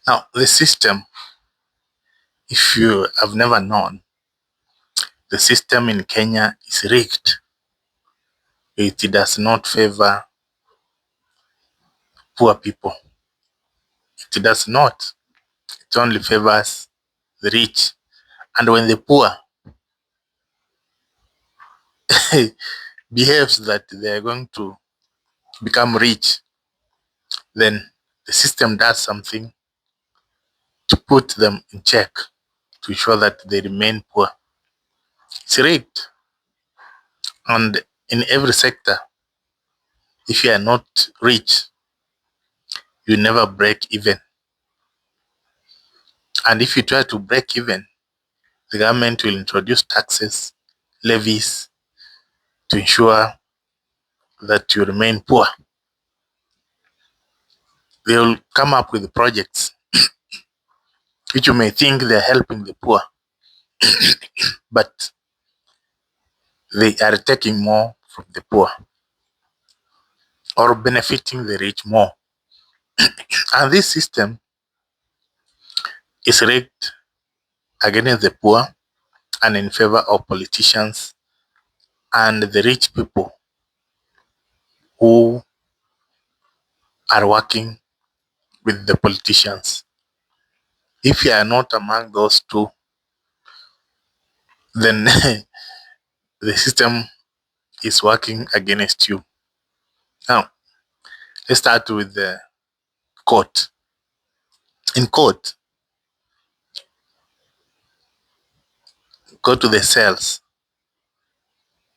Now, the system, if you have never known, the system in Kenya is rigged. It does not favor poor people. It does not. It only favors the rich. And when the poor behaves that they are going to become rich, then the system does something to put them in check, to ensure that they remain poor. It's rigged. And in every sector, if you are not rich, you never break even. And if you try to break even, the government will introduce taxes, levies, to ensure that you remain poor. They will come up with projects which you may think they're helping the poor, but they are taking more from the poor or benefiting the rich more. And this system is rigged against the poor and in favor of politicians and the rich people who are working with the politicians. If you are not among those two, then the system is working against you. Now, let's start with the court. In court, go to the cells.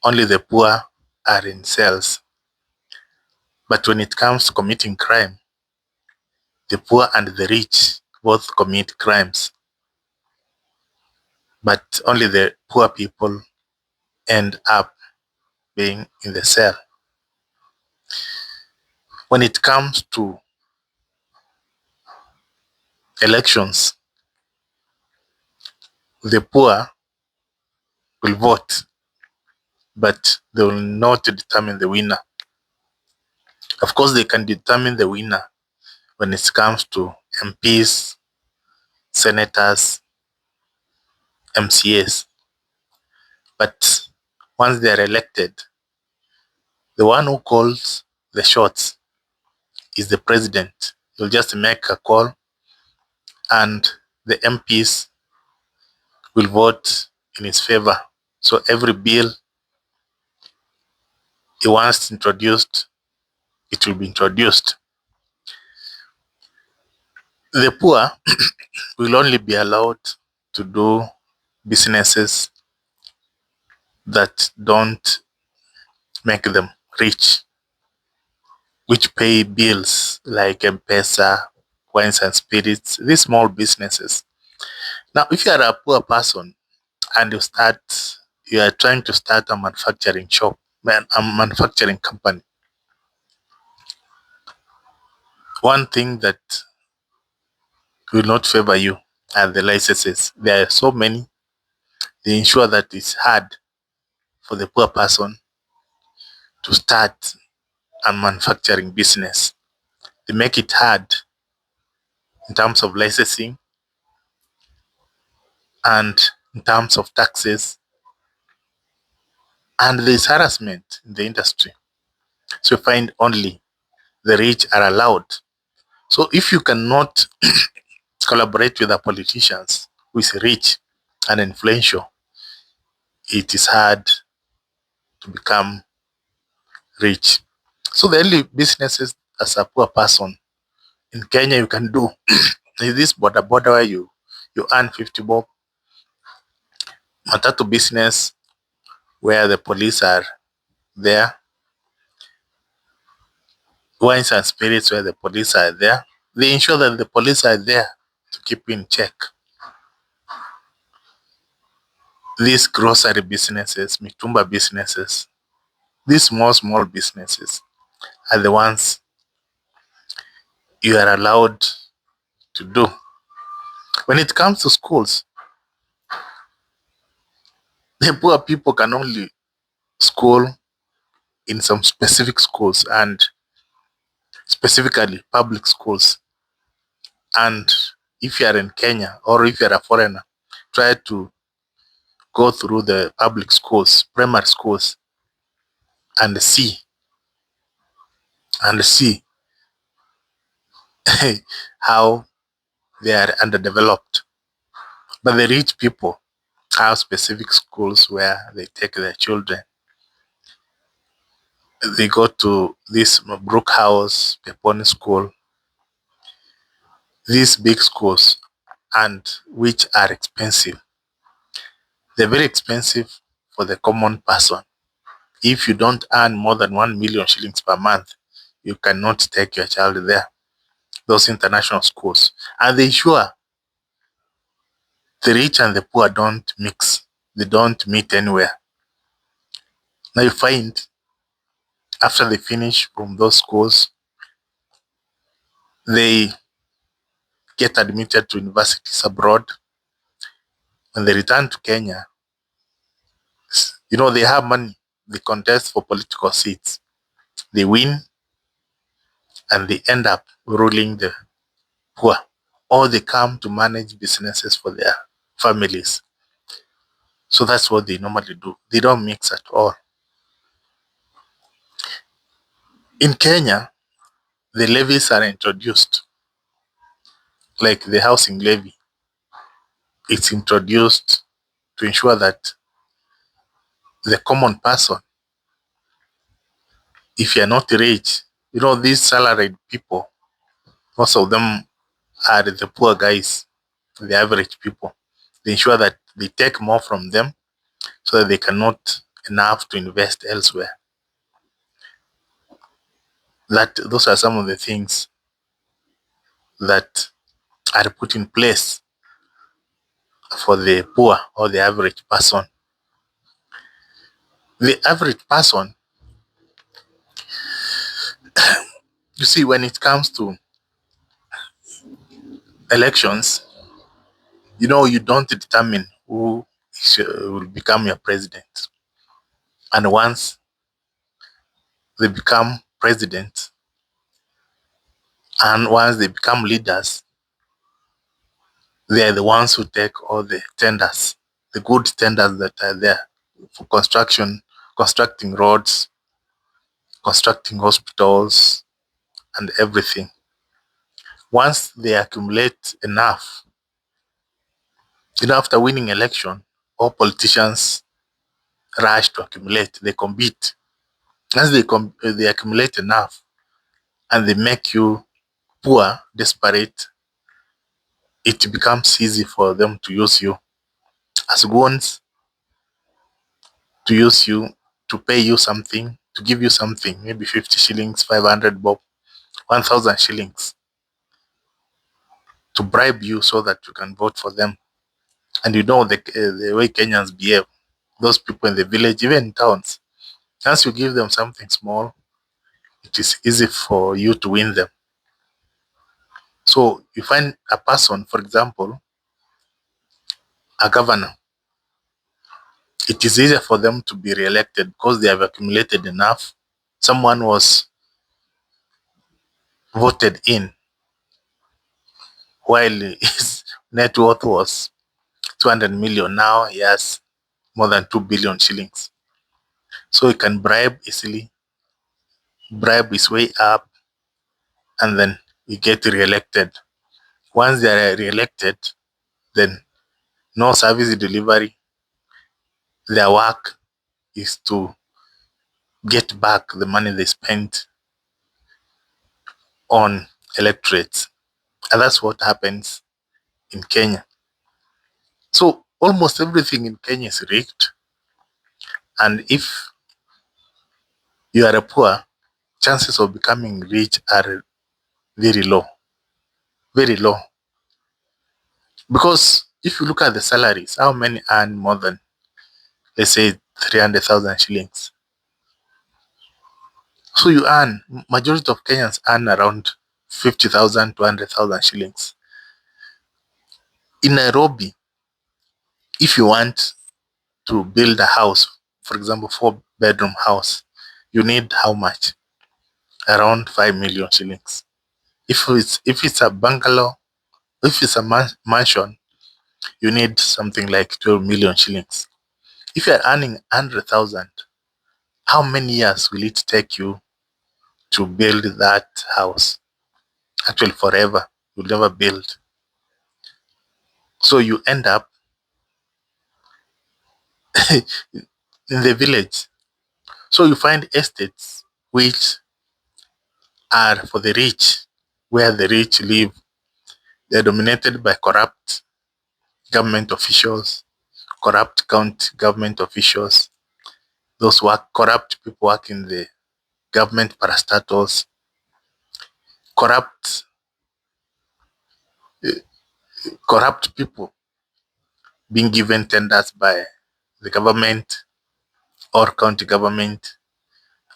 Only the poor are in cells. But when it comes to committing crime, the poor and the rich both commit crimes. But only the poor people end up being in the cell. When it comes to elections, the poor will vote, but they will not determine the winner. Of course, they can determine the winner when it comes to MPs, senators, MCAs. But once they are elected, the one who calls the shots is the president. He'll just make a call and the MPs will vote in his favor. So every bill he wants introduced, it will be introduced. The poor will only be allowed to do businesses that don't make them rich, which pay bills like M-Pesa, wines and spirits, these small businesses. Now, if you are a poor person and you are trying to start a manufacturing shop, a manufacturing company, one thing that will not favor you are the licenses. There are so many. They ensure that it's hard for the poor person to start a manufacturing business. They make it hard in terms of licensing and in terms of taxes, and there's harassment in the industry. So you find only the rich are allowed. So if you cannot collaborate with the politicians who is rich and influential, it is hard to become rich. So the only businesses as a poor person in Kenya you can do is this border where you earn 50 bob, matatu business where the police are there, wines and spirits where the police are there. They ensure that the police are there to keep in check. These grocery businesses, mitumba businesses, these small businesses are the ones you are allowed to do. When it comes to schools, the poor people can only school in some specific schools, and specifically public schools. And if you are in Kenya or if you are a foreigner, try to go through the public schools, primary schools, and see how they are underdeveloped. But the rich people have specific schools where they take their children. They go to this Brook House, Peponi School, these big schools, and which are expensive. They're very expensive for the common person. If you don't earn more than 1 million shillings per month, you cannot take your child there, those international schools. And they sure the rich and the poor don't mix. They don't meet anywhere. Now you find after they finish from those schools, they get admitted to universities abroad. When they return to Kenya, they have money. They contest for political seats. They win and they end up ruling the poor. Or they come to manage businesses for their families. So that's what they normally do. They don't mix at all. In Kenya, the levies are introduced, like the housing levy. It's introduced to ensure that the common person, if you're not rich, these salaried people, most of them are the poor guys, the average people. They ensure that they take more from them so that they cannot enough to invest elsewhere. Those are some of the things that are put in place for the poor or the average person. The average person, you see, when it comes to elections, you don't determine who will become your president. And once they become president and once they become leaders, they are the ones who take all the tenders, the good tenders that are there for constructing roads, constructing hospitals, and everything. Once they accumulate enough, after winning election, all politicians rush to accumulate. They compete. Once they accumulate enough, and they make you poor, desperate, it becomes easy for them to use you as goons, to use you, to pay you something, to give you something, maybe 50 shillings, 500 bob, 1,000 shillings, to bribe you so that you can vote for them. And the way Kenyans behave, those people in the village, even in towns, once you give them something small, it is easy for you to win them. So you find a person, for example, a governor, it is easier for them to be re-elected because they have accumulated enough. Someone was voted in while his net worth was 200 million. Now he has more than 2 billion shillings. So he can bribe easily, bribe his way up, and then he get re-elected. Once they are re-elected, then no service delivery. Their work is to get back the money they spent on electorates. And that's what happens in Kenya. So almost everything in Kenya is rigged. And if you are a poor, chances of becoming rich are very low. Very low. Because if you look at the salaries, how many earn more than, let's say, 300,000 shillings? So majority of Kenyans earn around 50,000 to 100,000 shillings. In Nairobi, if you want to build a house, for example, 4-bedroom house, you need how much? Around 5 million shillings. If it's a bungalow, If it's a mansion, you need something like 12 million shillings. If you're earning 100,000, how many years will it take you to build that house? Actually, forever. You'll never build. So you end up in the village. So you find estates which are for the rich, where the rich live. They're dominated by corrupt government officials, corrupt county government officials, those corrupt people work in the government parastatals, corrupt corrupt people being given tenders by the government or county government,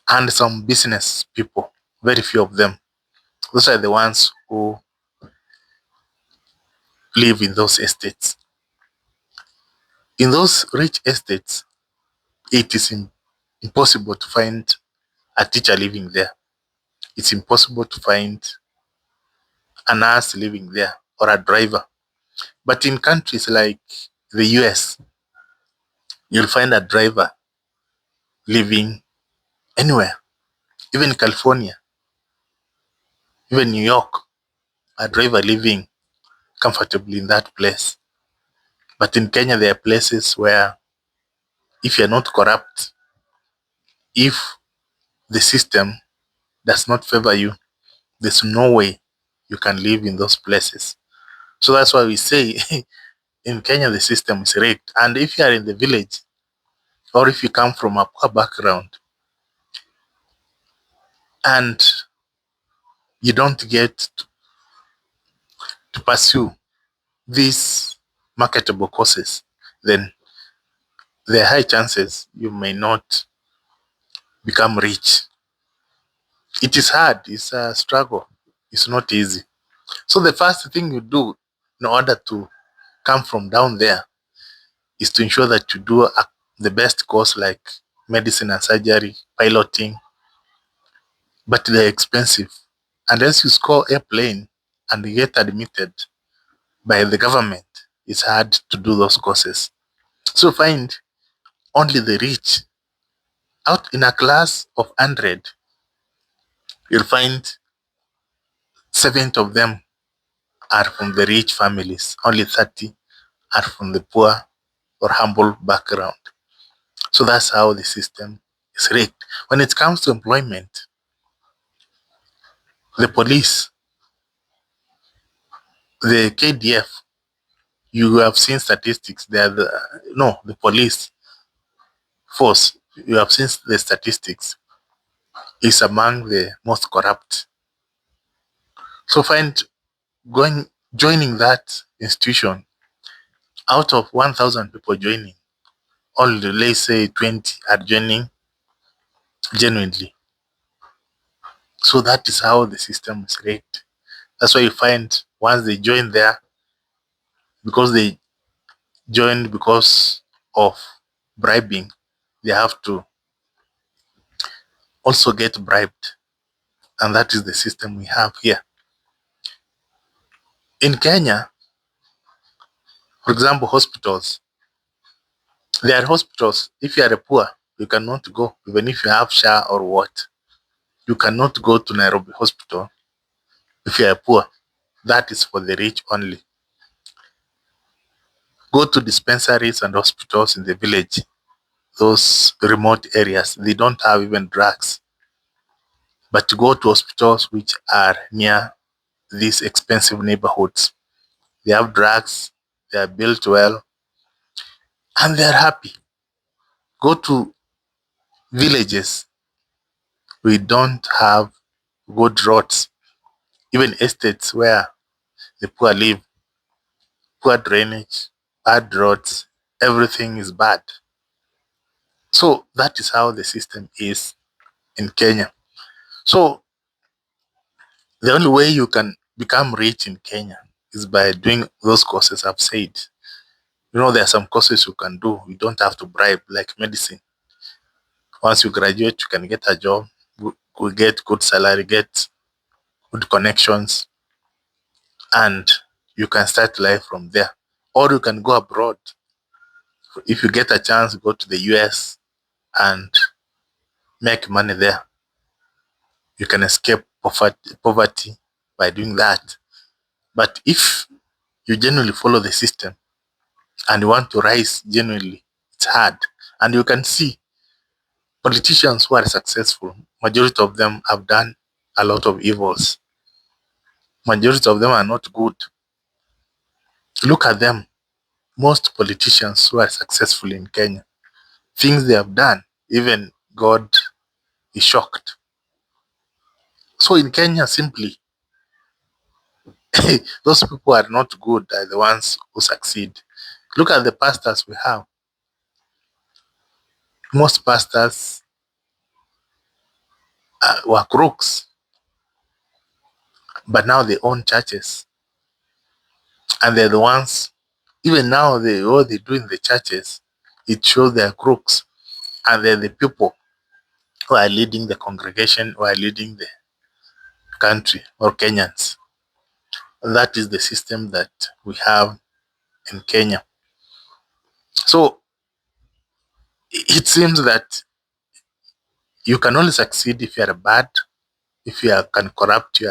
and some business people, very few of them. Those are the ones who live in those estates. In those rich estates, it is impossible to find a teacher living there. It's impossible to find a nurse living there or a driver. But in countries like the US, you'll find a driver living anywhere, even California, even New York, a driver living comfortably in that place. But in Kenya, there are places where if you're not corrupt, if the system does not favor you, there's no way you can live in those places. So that's why we say in Kenya, the system is rigged. And if you are in the village, or if you come from a poor background and you don't get to pursue these marketable courses, then there are high chances you may not become rich. It is hard, it's a struggle, it's not easy. So the first thing you do in order to come from down there is to ensure that you do the best course like medicine and surgery, piloting, but they're expensive. Unless you score airplane and you get admitted by the government, it's hard to do those courses. So find only the rich. Out in a class of 100, you'll find 70 of them are from the rich families. Only 30 are from the poor or humble background. So that's how the system is rigged. When it comes to employment, the police, the KDF, you have seen statistics. They are the police force. You have seen the statistics is among the most corrupt. So find joining that institution, out of 1,000 people joining, only let's say 20 are joining genuinely. So that is how the system is rigged. That's why you find once they join there, because they joined because of bribing, they have to also get bribed. And that is the system we have here. In Kenya, for example, hospitals, there are hospitals. If you are a poor, you cannot go, even if you have SHA or what. You cannot go to Nairobi hospital if you are poor. That is for the rich only. Go to dispensaries and hospitals in the village, those remote areas, they don't have even drugs. But to go to hospitals which are near these expensive neighborhoods, they have drugs, they are built well, and they are happy. Go to villages, we don't have good roads, even estates where the poor live, poor drainage, bad roads, everything is bad. So that is how the system is in Kenya. So the only way you can become rich in Kenya is by doing those courses I've said. You know, there are some courses you can do. You don't have to bribe, like medicine. Once you graduate, you can get a job, you get good salary, get good connections, and you can start life from there. Or you can go abroad. If you get a chance, go to the US and make money there. You can escape poverty by doing that. But if you genuinely follow the system and you want to rise genuinely, it's hard. And you can see politicians who are successful, majority of them have done a lot of evils. Majority of them are not good. Look at them. Most politicians who are successful in Kenya, things they have done, even God is shocked. So in Kenya, simply, those people who are not good are the ones who succeed. Look at the pastors we have. Most pastors were crooks, but now they own churches. And they're the ones, even now, what they do in the churches, it shows they're crooks. And they're the people who are leading the congregation, who are leading the country, or Kenyans. That is the system that we have in Kenya. So it seems that you can only succeed if you are bad, if you can corrupt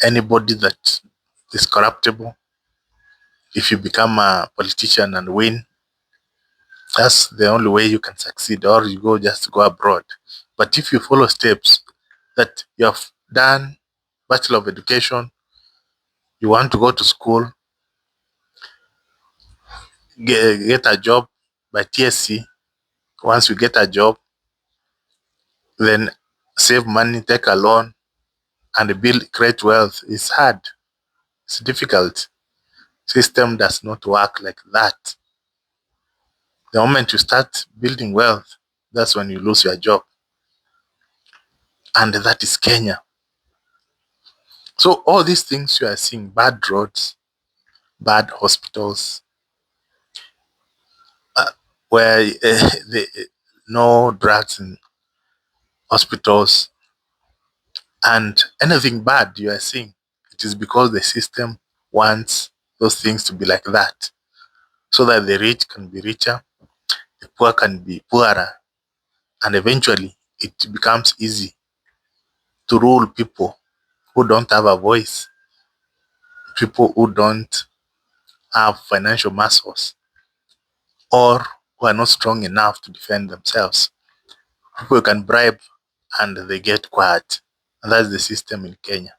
anybody that is corruptible. If you become a politician and win, that's the only way you can succeed, or you just go abroad. But if you follow steps that you have done, Bachelor of Education, you want to go to school, get a job by TSC. Once you get a job, then save money, take a loan, and build, create wealth. It's hard. It's difficult. System does not work like that. The moment you start building wealth, that's when you lose your job. And that is Kenya. So all these things you are seeing, bad roads, bad hospitals, where no drugs in hospitals, and anything bad you are seeing, it is because the system wants those things to be like that, so that the rich can be richer, the poor can be poorer, and eventually it becomes easy to rule people who don't have a voice, people who don't have financial muscles, or who are not strong enough to defend themselves. People can bribe and they get quiet. And that's the system in Kenya.